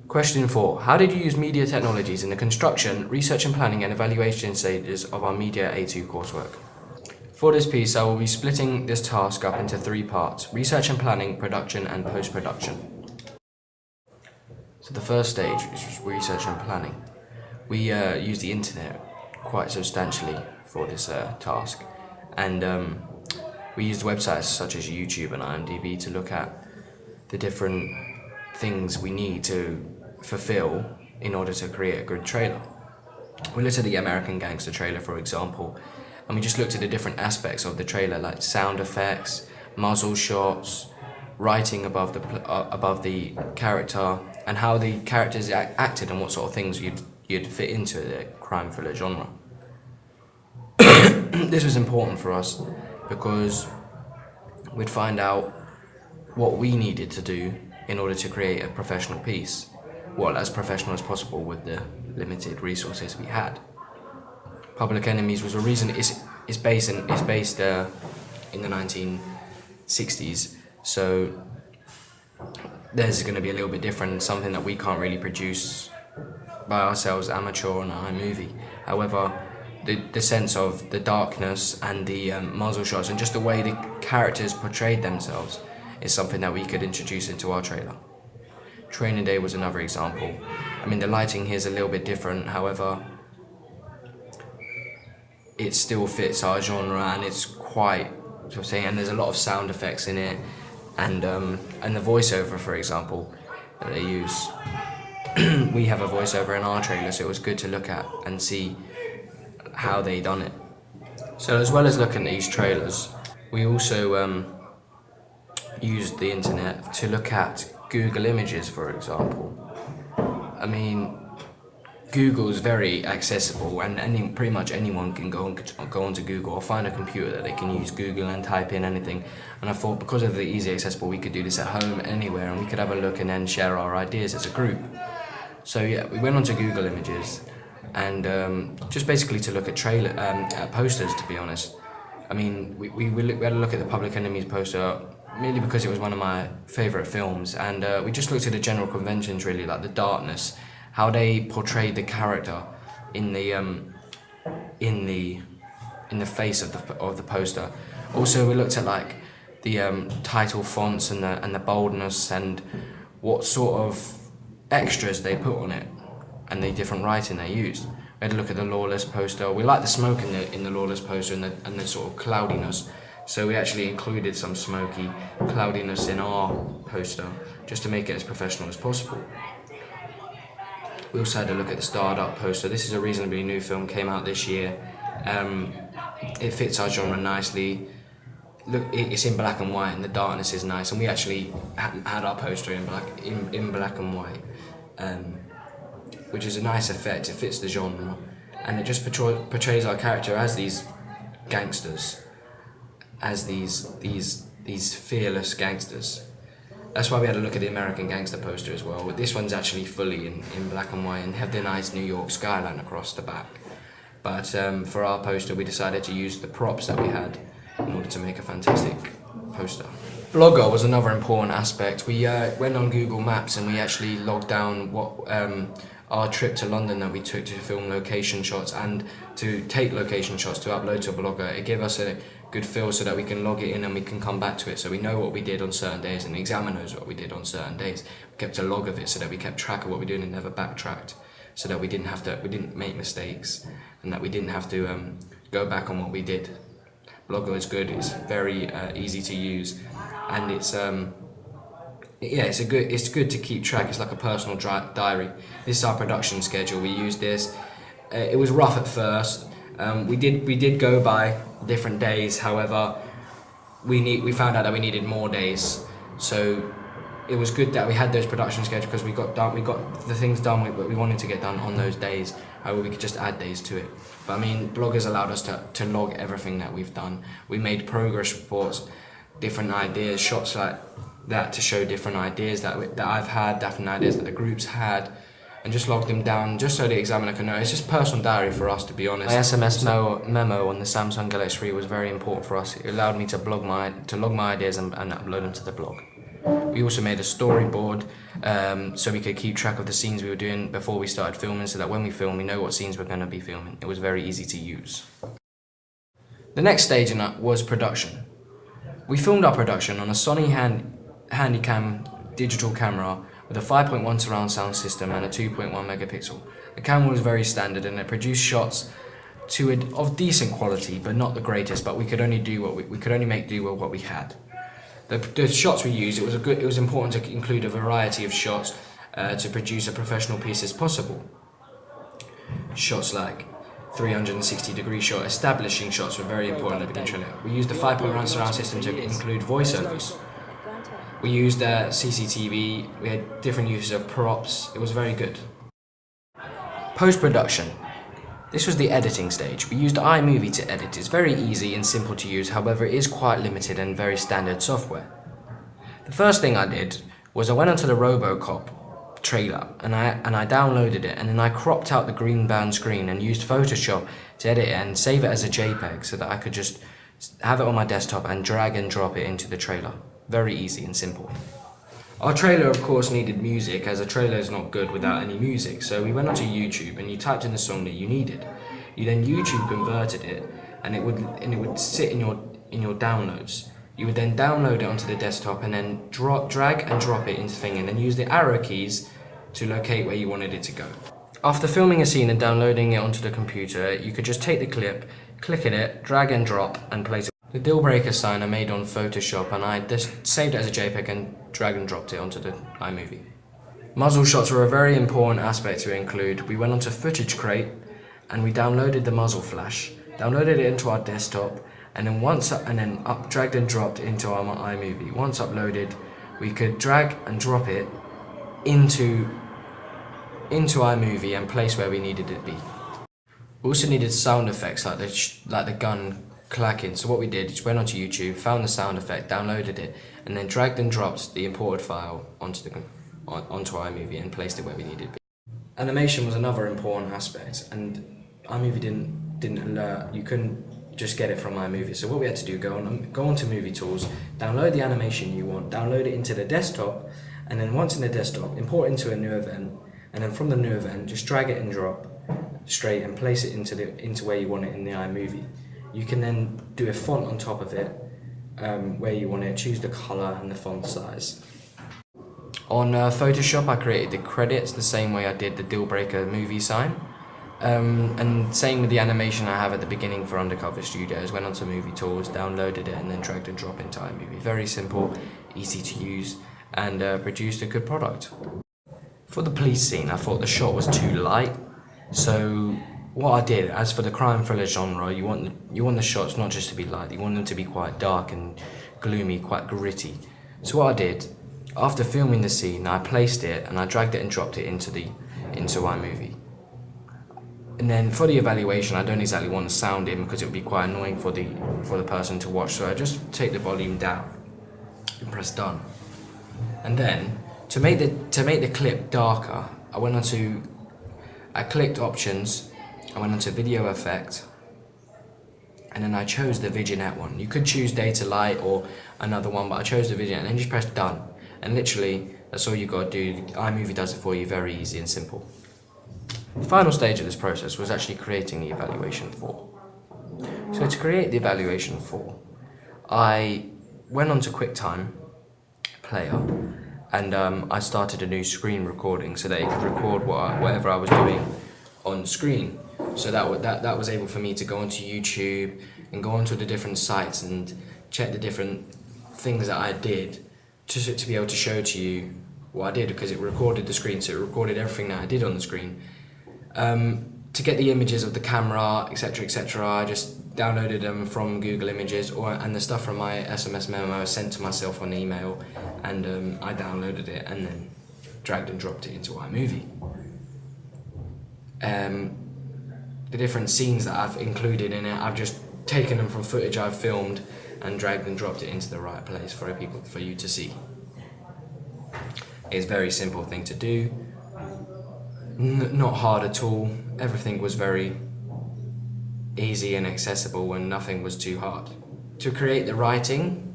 Question 4. How did you use media technologies in the construction, research and planning and evaluation stages of our Media A2 coursework? For this piece, I will be splitting this task up into 3 parts: research and planning, production and post-production. So the first stage, which was research and planning, we used the internet quite substantially for this task, and we used websites such as YouTube and IMDb to look at the different things we need to fulfill in order to create a good trailer. We looked at the American Gangster trailer, for example, and we just looked at the different aspects of the trailer, like sound effects, muzzle shots, writing above the character, and how the characters acted and what sort of things you'd fit into the crime thriller genre. This was important for us because we'd find out what we needed to do in order to create a professional piece, well, as professional as possible with the limited resources we had. Public Enemies was a reason it's based in the 1960s, so there's going to be a little bit different, something that we can't really produce by ourselves, amateur on our movie. However, the sense of the darkness and the muzzle shots and just the way the characters portrayed themselves is something that we could introduce into our trailer. Training Day was another example. I mean, the lighting here is a little bit different, however, it still fits our genre and it's quite, and there's a lot of sound effects in it, and the voiceover, for example, that they use. We have a voiceover in our trailer, so it was good to look at and see how they done it. So as well as looking at these trailers, we also used the internet to look at Google Images, for example. I mean, Google's very accessible, and pretty much anyone can go onto Google or find a computer that they can use Google and type in anything. And I thought, because of the easy accessible, we could do this at home, anywhere, and we could have a look and then share our ideas as a group. So yeah, we went onto Google Images and just basically to look at posters, to be honest. I mean, we had a look at the Public Enemies poster, merely because it was one of my favourite films, and we just looked at the general conventions, really, like the darkness, how they portrayed the character in the face of the poster. Also, we looked at like the title fonts and the boldness and what sort of extras they put on it and the different writing they used. We had a look at the Lawless poster. We liked the smoke in the Lawless poster and the sort of cloudiness. So we actually included some smoky cloudiness in our poster just to make it as professional as possible. We also had a look at the Starred Up poster. This is a reasonably new film, came out this year. It fits our genre nicely. Look, it's in black and white and the darkness is nice, and we actually had our poster in black and white, which is a nice effect. It fits the genre, and it just portrays our character as these gangsters, as these fearless gangsters. That's why we had a look at the American Gangster poster as well. This one's actually fully in black and white and have the nice New York skyline across the back. But for our poster, we decided to use the props that we had in order to make a fantastic poster. Blogger was another important aspect. We went on Google Maps and we actually logged down what our trip to London that we took to film location shots and to take location shots to upload to a blogger. It gave us a good feel so that we can log it in and we can come back to it, so we know what we did on certain days and the examiner knows what we did on certain days. We kept a log of it so that we kept track of what we did and never backtracked, so that we didn't make mistakes and that we didn't have to go back on what we did. Blogger is good. It's very easy to use, and it's good to keep track. It's like a personal diary. This is our production schedule. We used this. It was rough at first. We did go by different days. However, we found out that we needed more days. So it was good that we had those production schedules because we got the things done we wanted to get done on those days. However, we could just add days to it. But I mean, bloggers allowed us to log everything that we've done. We made progress reports, different ideas, shots like that to show different ideas that I've had, different ideas that the groups had, and just log them down just so the examiner can know. It's just personal diary for us, to be honest. My SMS memo on the Samsung Galaxy 3 was very important for us. It allowed me to log my ideas and upload them to the blog. We also made a storyboard so we could keep track of the scenes we were doing before we started filming, so that when we film we know what scenes we're going to be filming. It was very easy to use. The next stage in that was production. We filmed our production on a Sony Handycam digital camera with a 5.1 surround sound system and a 2.1 megapixel. The camera was very standard and it produced shots of decent quality, but not the greatest. But we could only make do with what we had. The shots we used, it was important to include a variety of shots to produce a professional piece as possible. Shots like 360-degree shot, establishing shots were very important at the beginning. We used the 5.1 surround system to include voiceovers. We used CCTV, we had different uses of props, it was very good. Post-production. This was the editing stage. We used iMovie to edit. It's very easy and simple to use, however it is quite limited and very standard software. The first thing I did was I went onto the RoboCop trailer and I downloaded it, and then I cropped out the green band screen and used Photoshop to edit it and save it as a JPEG so that I could just have it on my desktop and drag and drop it into the trailer. Very easy and simple. Our trailer of course needed music, as a trailer is not good without any music, so we went onto YouTube and you typed in the song that you needed. You then YouTube converted it and it would sit in your downloads. You would then download it onto the desktop and then drag and drop it into the thing, and then use the arrow keys to locate where you wanted it to go. After filming a scene and downloading it onto the computer, you could just take the clip, click in it, drag and drop and place it. The deal breaker sign I made on Photoshop, and I just saved it as a JPEG and drag and dropped it onto the iMovie. Muzzle shots were a very important aspect to include. We went onto Footage Crate and we downloaded the muzzle flash, downloaded it into our desktop, and then dragged and dropped into our iMovie. Once uploaded, we could drag and drop it into iMovie and place where we needed it to be. We also needed sound effects like the gun clacking. So what we did is went onto YouTube, found the sound effect, downloaded it, and then dragged and dropped the imported file onto iMovie and placed it where we needed it to be. Animation was another important aspect, and iMovie didn't alert. You couldn't just get it from iMovie. So what we had to do, go onto Movie Tools, download the animation you want, download it into the desktop, and then once in the desktop, import it into a new event, and then from the new event, just drag it and drop straight and place it into where you want it in the iMovie. You can then do a font on top of it, where you want it, choose the color and the font size. On Photoshop, I created the credits the same way I did the deal breaker movie sign. And same with the animation I have at the beginning for Undercover Studios. Went onto Movie Tools, downloaded it, and then dragged and dropped into iMovie. Very simple, easy to use, and produced a good product. For the police scene, I thought the shot was too light, so what I did, as for the crime thriller genre, you want the shots not just to be light, you want them to be quite dark and gloomy, quite gritty. So what I did, after filming the scene, I placed it and I dragged it and dropped it into iMovie. And then for the evaluation, I don't exactly want the sound in because it would be quite annoying for the person to watch. So I just take the volume down and press done. And then to make the clip darker, I clicked options. I went onto video effect, and then I chose the vignette one. You could choose data light or another one, but I chose the vignette, and then just press done. And literally, that's all you got to do. iMovie does it for you, very easy and simple. The final stage of this process was actually creating the evaluation for. So to create the evaluation for, I went onto QuickTime Player, and I started a new screen recording so that it could record whatever I was doing on screen. So that was able for me to go onto YouTube and go onto the different sites and check the different things that I did to be able to show to you what I did, because it recorded the screen, so it recorded everything that I did on the screen. To get the images of the camera, etc., I just downloaded them from Google Images, and the stuff from my SMS memo I sent to myself on email, and I downloaded it and then dragged and dropped it into iMovie. The different scenes that I've included in it, I've just taken them from footage I've filmed and dragged and dropped it into the right place for you to see. It's a very simple thing to do, not hard at all. Everything was very easy and accessible, and nothing was too hard. To create the writing,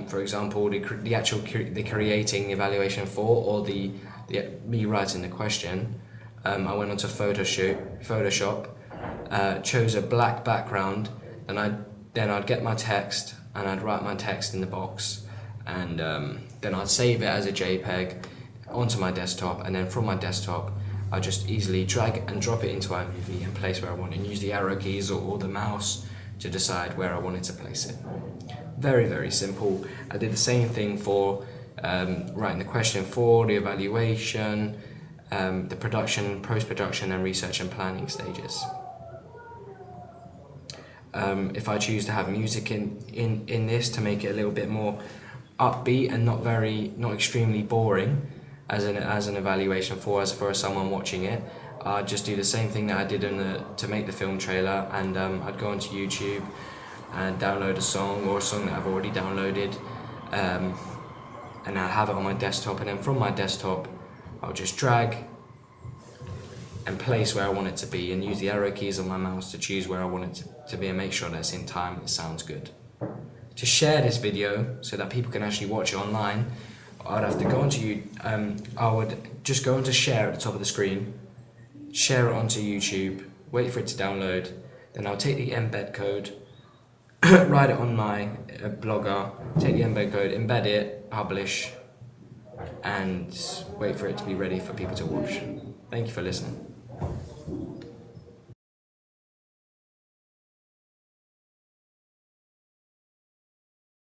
for example, the creating the evaluation for, or the me writing the question, I went onto Photoshop, chose a black background, and then I'd get my text and I'd write my text in the box, and then I'd save it as a JPEG onto my desktop, and then from my desktop I just easily drag and drop it into iMovie and place where I want, and use the arrow keys or the mouse to decide where I wanted to place it. Very, very simple. I did the same thing for writing the question for, the evaluation, the production, post-production and research and planning stages. If I choose to have music in this to make it a little bit more upbeat and not extremely boring as an evaluation for someone watching it, I'd just do the same thing that I did to make the film trailer, and I'd go onto YouTube and download a song or a song that I've already downloaded, and I'll have it on my desktop, and then from my desktop I'll just drag and place where I want it to be, and use the arrow keys on my mouse to choose where I want it to be, and make sure that it's in time and it sounds good. To share this video so that people can actually watch it online, I'd have to go onto I would just go onto share at the top of the screen, share it onto YouTube, wait for it to download, then I'll take the embed code, write it on my blogger, take the embed code, embed it, publish, and wait for it to be ready for people to watch. Thank you for listening.